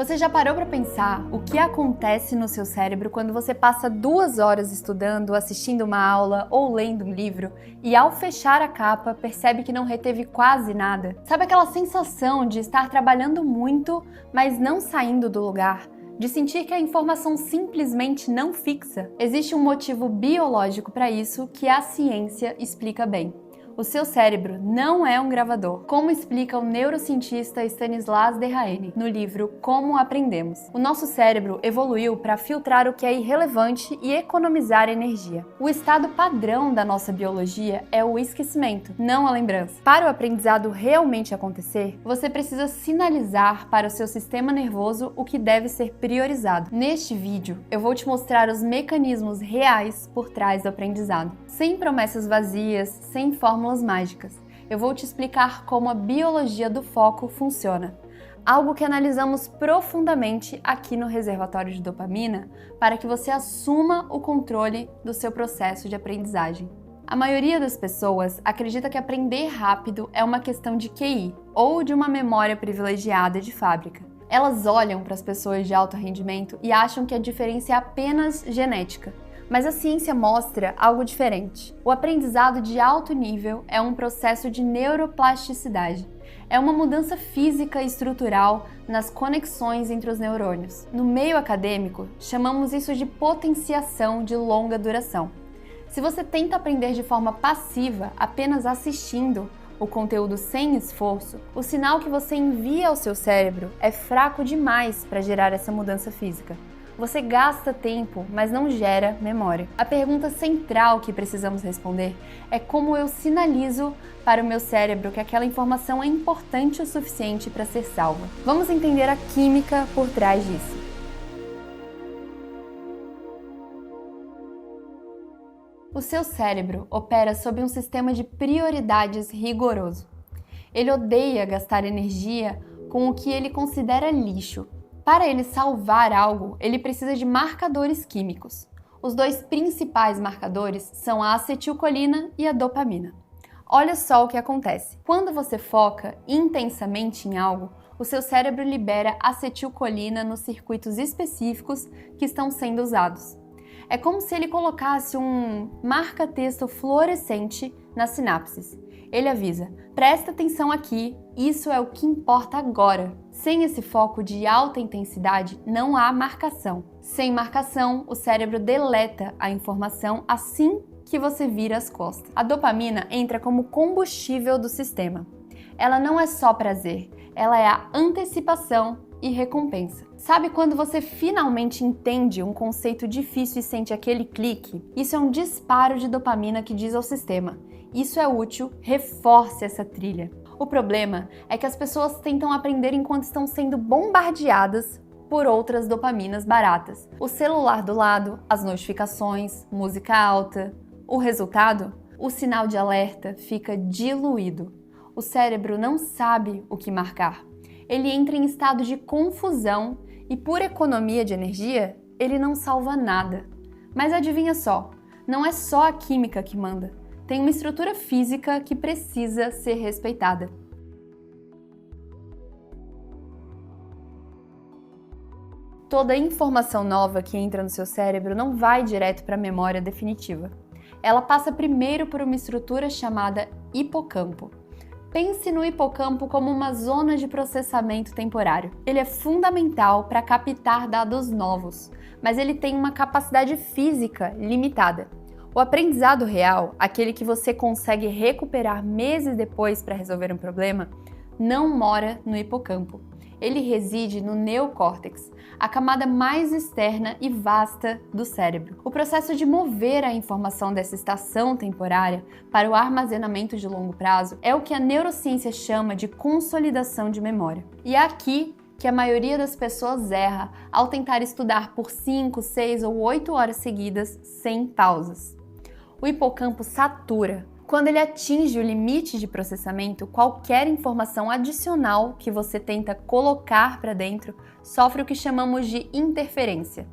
Você já parou para pensar o que acontece no seu cérebro quando você passa 2 horas estudando, assistindo uma aula ou lendo um livro e ao fechar a capa percebe que não reteve quase nada? Sabe aquela sensação de estar trabalhando muito, mas não saindo do lugar? De sentir que a informação simplesmente não fixa? Existe um motivo biológico para isso que a ciência explica bem. O seu cérebro não é um gravador, como explica o neurocientista Stanislas Dehaene no livro Como Aprendemos. O nosso cérebro evoluiu para filtrar o que é irrelevante e economizar energia. O estado padrão da nossa biologia é o esquecimento, não a lembrança. Para o aprendizado realmente acontecer, você precisa sinalizar para o seu sistema nervoso o que deve ser priorizado. Neste vídeo, eu vou te mostrar os mecanismos reais por trás do aprendizado. Sem promessas vazias, sem fórmulas mágicas. Eu vou te explicar como a biologia do foco funciona. Algo que analisamos profundamente aqui no reservatório de dopamina para que você assuma o controle do seu processo de aprendizagem. A maioria das pessoas acredita que aprender rápido é uma questão de QI ou de uma memória privilegiada de fábrica. Elas olham para as pessoas de alto rendimento e acham que a diferença é apenas genética. Mas a ciência mostra algo diferente. O aprendizado de alto nível é um processo de neuroplasticidade. É uma mudança física e estrutural nas conexões entre os neurônios. No meio acadêmico, chamamos isso de potenciação de longa duração. Se você tenta aprender de forma passiva, apenas assistindo o conteúdo sem esforço, o sinal que você envia ao seu cérebro é fraco demais para gerar essa mudança física. Você gasta tempo, mas não gera memória. A pergunta central que precisamos responder é como eu sinalizo para o meu cérebro que aquela informação é importante o suficiente para ser salva. Vamos entender a química por trás disso. O seu cérebro opera sob um sistema de prioridades rigoroso. Ele odeia gastar energia com o que ele considera lixo. Para ele salvar algo, ele precisa de marcadores químicos. Os dois principais marcadores são a acetilcolina e a dopamina. Olha só o que acontece. Quando você foca intensamente em algo, o seu cérebro libera acetilcolina nos circuitos específicos que estão sendo usados. É como se ele colocasse um marca-texto fluorescente nas sinapses. Ele avisa: presta atenção aqui, isso é o que importa agora. Sem esse foco de alta intensidade, não há marcação. Sem marcação, o cérebro deleta a informação assim que você vira as costas. A dopamina entra como combustível do sistema. Ela não é só prazer, ela é a antecipação e recompensa. Sabe quando você finalmente entende um conceito difícil e sente aquele clique? Isso é um disparo de dopamina que diz ao sistema: isso é útil, reforce essa trilha. O problema é que as pessoas tentam aprender enquanto estão sendo bombardeadas por outras dopaminas baratas. O celular do lado, as notificações, música alta. O resultado? O sinal de alerta fica diluído. O cérebro não sabe o que marcar. Ele entra em estado de confusão e, por economia de energia, ele não salva nada. Mas adivinha só, não é só a química que manda. Tem uma estrutura física que precisa ser respeitada. Toda informação nova que entra no seu cérebro não vai direto para a memória definitiva. Ela passa primeiro por uma estrutura chamada hipocampo. Pense no hipocampo como uma zona de processamento temporário. Ele é fundamental para captar dados novos, mas ele tem uma capacidade física limitada. O aprendizado real, aquele que você consegue recuperar meses depois para resolver um problema, não mora no hipocampo. Ele reside no neocórtex, a camada mais externa e vasta do cérebro. O processo de mover a informação dessa estação temporária para o armazenamento de longo prazo é o que a neurociência chama de consolidação de memória. E é aqui que a maioria das pessoas erra ao tentar estudar por 5, 6 ou 8 horas seguidas sem pausas. O hipocampo satura. Quando ele atinge o limite de processamento, qualquer informação adicional que você tenta colocar para dentro sofre o que chamamos de interferência.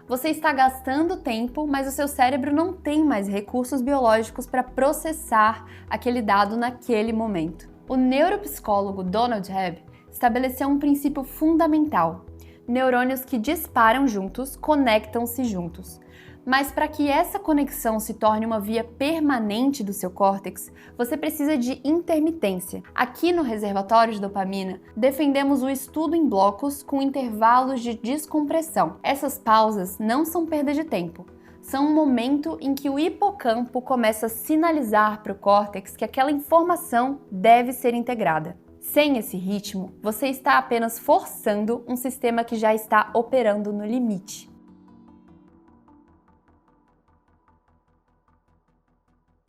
Você está gastando tempo, mas o seu cérebro não tem mais recursos biológicos para processar aquele dado naquele momento. O neuropsicólogo Donald Hebb estabeleceu um princípio fundamental. Neurônios que disparam juntos conectam-se juntos. Mas para que essa conexão se torne uma via permanente do seu córtex, você precisa de intermitência. Aqui no reservatório de dopamina, defendemos o estudo em blocos com intervalos de descompressão. Essas pausas não são perda de tempo. São um momento em que o hipocampo começa a sinalizar para o córtex que aquela informação deve ser integrada. Sem esse ritmo, você está apenas forçando um sistema que já está operando no limite.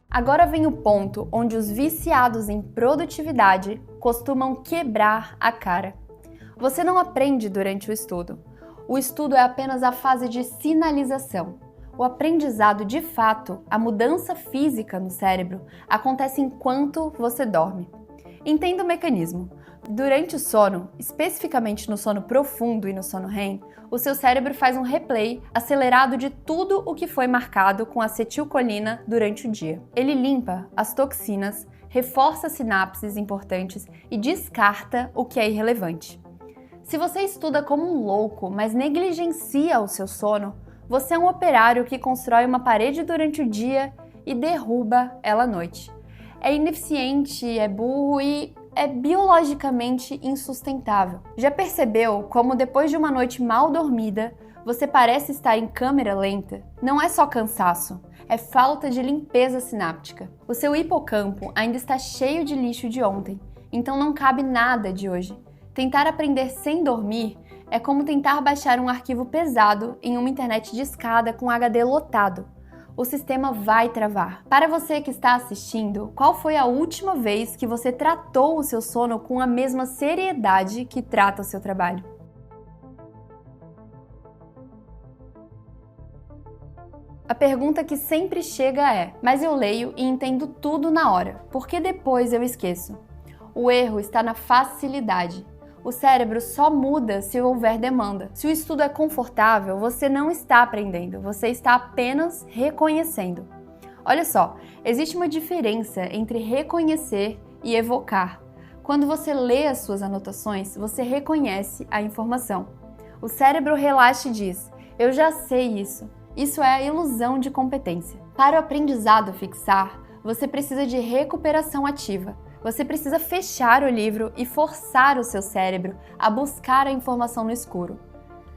Agora vem o ponto onde os viciados em produtividade costumam quebrar a cara. Você não aprende durante o estudo. O estudo é apenas a fase de sinalização. O aprendizado de fato, a mudança física no cérebro, acontece enquanto você dorme. Entenda o mecanismo. Durante o sono, especificamente no sono profundo e no sono REM, o seu cérebro faz um replay acelerado de tudo o que foi marcado com acetilcolina durante o dia. Ele limpa as toxinas, reforça sinapses importantes e descarta o que é irrelevante. Se você estuda como um louco, mas negligencia o seu sono, você é um operário que constrói uma parede durante o dia e derruba ela à noite. É ineficiente, é burro e é biologicamente insustentável. Já percebeu como depois de uma noite mal dormida, você parece estar em câmera lenta? Não é só cansaço, é falta de limpeza sináptica. O seu hipocampo ainda está cheio de lixo de ontem, então não cabe nada de hoje. Tentar aprender sem dormir é como tentar baixar um arquivo pesado em uma internet discada com HD lotado. O sistema vai travar. Para você que está assistindo, qual foi a última vez que você tratou o seu sono com a mesma seriedade que trata o seu trabalho? A pergunta que sempre chega é: mas eu leio e entendo tudo na hora, por que depois eu esqueço? O erro está na facilidade. O cérebro só muda se houver demanda. Se o estudo é confortável, você não está aprendendo, você está apenas reconhecendo. Olha só, existe uma diferença entre reconhecer e evocar. Quando você lê as suas anotações, você reconhece a informação. O cérebro relaxa e diz: eu já sei isso. Isso é a ilusão de competência. Para o aprendizado fixar, você precisa de recuperação ativa. Você precisa fechar o livro e forçar o seu cérebro a buscar a informação no escuro.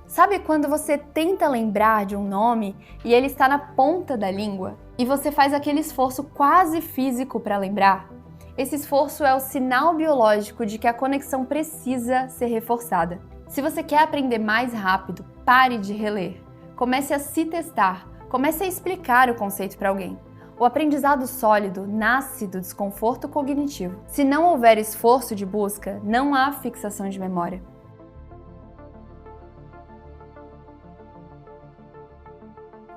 Sabe quando você tenta lembrar de um nome e ele está na ponta da língua e você faz aquele esforço quase físico para lembrar? Esse esforço é o sinal biológico de que a conexão precisa ser reforçada. Se você quer aprender mais rápido, pare de reler. Comece a se testar, comece a explicar o conceito para alguém. O aprendizado sólido nasce do desconforto cognitivo. Se não houver esforço de busca, não há fixação de memória.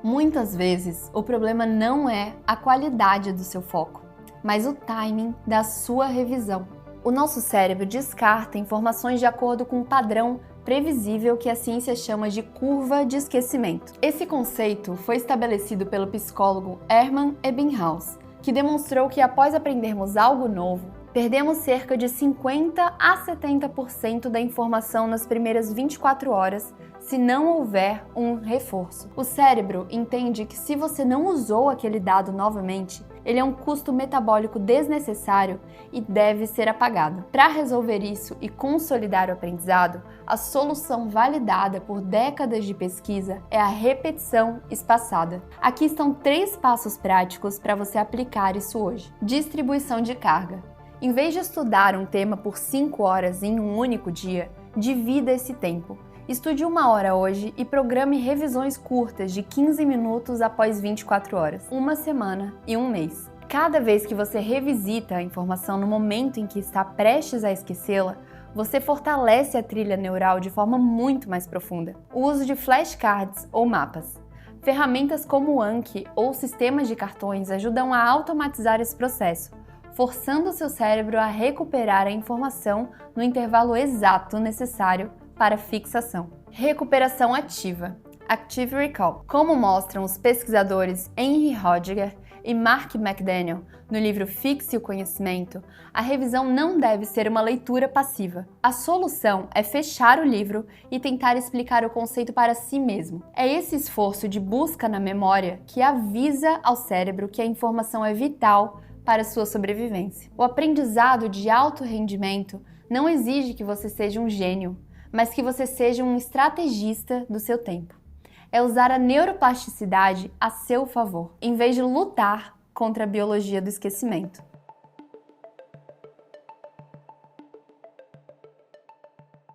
Muitas vezes, o problema não é a qualidade do seu foco, mas o timing da sua revisão. O nosso cérebro descarta informações de acordo com um padrão previsível que a ciência chama de curva de esquecimento. Esse conceito foi estabelecido pelo psicólogo Hermann Ebbinghaus, que demonstrou que após aprendermos algo novo, perdemos cerca de 50 a 70% da informação nas primeiras 24 horas se não houver um reforço. O cérebro entende que se você não usou aquele dado novamente, ele é um custo metabólico desnecessário e deve ser apagado. Para resolver isso e consolidar o aprendizado, a solução validada por décadas de pesquisa é a repetição espaçada. Aqui estão 3 passos práticos para você aplicar isso hoje. Distribuição de carga. Em vez de estudar um tema por 5 horas em um único dia, divida esse tempo. Estude 1 hora hoje e programe revisões curtas de 15 minutos após 24 horas, 1 semana e 1 mês. Cada vez que você revisita a informação no momento em que está prestes a esquecê-la, você fortalece a trilha neural de forma muito mais profunda. O uso de flashcards ou mapas. Ferramentas como o Anki ou sistemas de cartões ajudam a automatizar esse processo, forçando o seu cérebro a recuperar a informação no intervalo exato necessário para fixação. Recuperação ativa, Active Recall. Como mostram os pesquisadores Henry Roediger e Mark McDaniel, no livro Fixe o Conhecimento, a revisão não deve ser uma leitura passiva. A solução é fechar o livro e tentar explicar o conceito para si mesmo. É esse esforço de busca na memória que avisa ao cérebro que a informação é vital para sua sobrevivência. O aprendizado de alto rendimento não exige que você seja um gênio, mas que você seja um estrategista do seu tempo. É usar a neuroplasticidade a seu favor, em vez de lutar contra a biologia do esquecimento.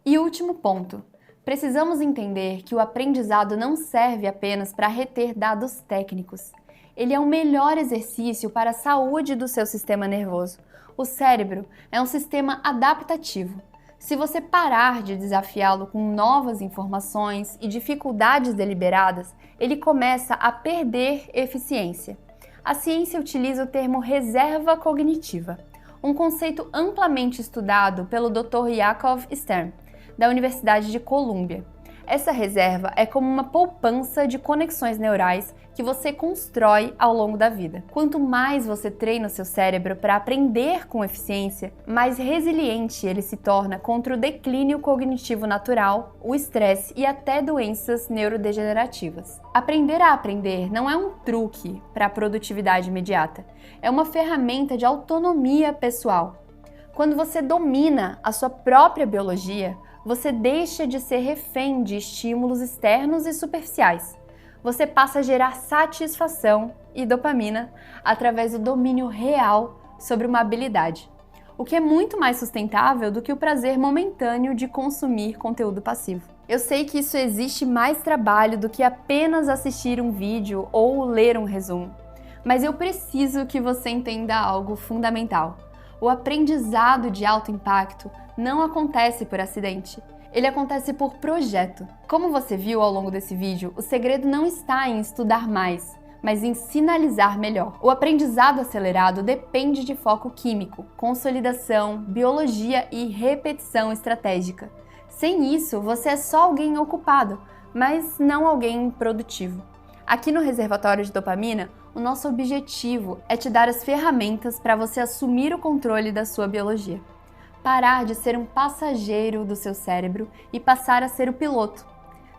E último ponto. Precisamos entender que o aprendizado não serve apenas para reter dados técnicos. Ele é o melhor exercício para a saúde do seu sistema nervoso. O cérebro é um sistema adaptativo. Se você parar de desafiá-lo com novas informações e dificuldades deliberadas, ele começa a perder eficiência. A ciência utiliza o termo reserva cognitiva, um conceito amplamente estudado pelo Dr. Yakov Stern, da Universidade de Colômbia. Essa reserva é como uma poupança de conexões neurais que você constrói ao longo da vida. Quanto mais você treina o seu cérebro para aprender com eficiência, mais resiliente ele se torna contra o declínio cognitivo natural, o estresse e até doenças neurodegenerativas. Aprender a aprender não é um truque para a produtividade imediata, é uma ferramenta de autonomia pessoal. Quando você domina a sua própria biologia, você deixa de ser refém de estímulos externos e superficiais. Você passa a gerar satisfação e dopamina através do domínio real sobre uma habilidade, o que é muito mais sustentável do que o prazer momentâneo de consumir conteúdo passivo. Eu sei que isso exige mais trabalho do que apenas assistir um vídeo ou ler um resumo, mas eu preciso que você entenda algo fundamental. O aprendizado de alto impacto não acontece por acidente. Ele acontece por projeto. Como você viu ao longo desse vídeo, o segredo não está em estudar mais, mas em sinalizar melhor. O aprendizado acelerado depende de foco químico, consolidação, biologia e repetição estratégica. Sem isso, você é só alguém ocupado, mas não alguém produtivo. Aqui no Reservatório de Dopamina, o nosso objetivo é te dar as ferramentas para você assumir o controle da sua biologia. Parar de ser um passageiro do seu cérebro e passar a ser o piloto.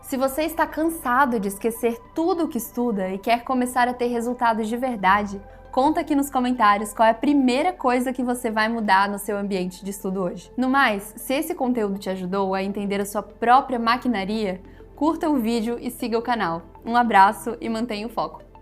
Se você está cansado de esquecer tudo o que estuda e quer começar a ter resultados de verdade, conta aqui nos comentários qual é a primeira coisa que você vai mudar no seu ambiente de estudo hoje. No mais, se esse conteúdo te ajudou a entender a sua própria maquinaria, curta o vídeo e siga o canal. Um abraço e mantenha o foco!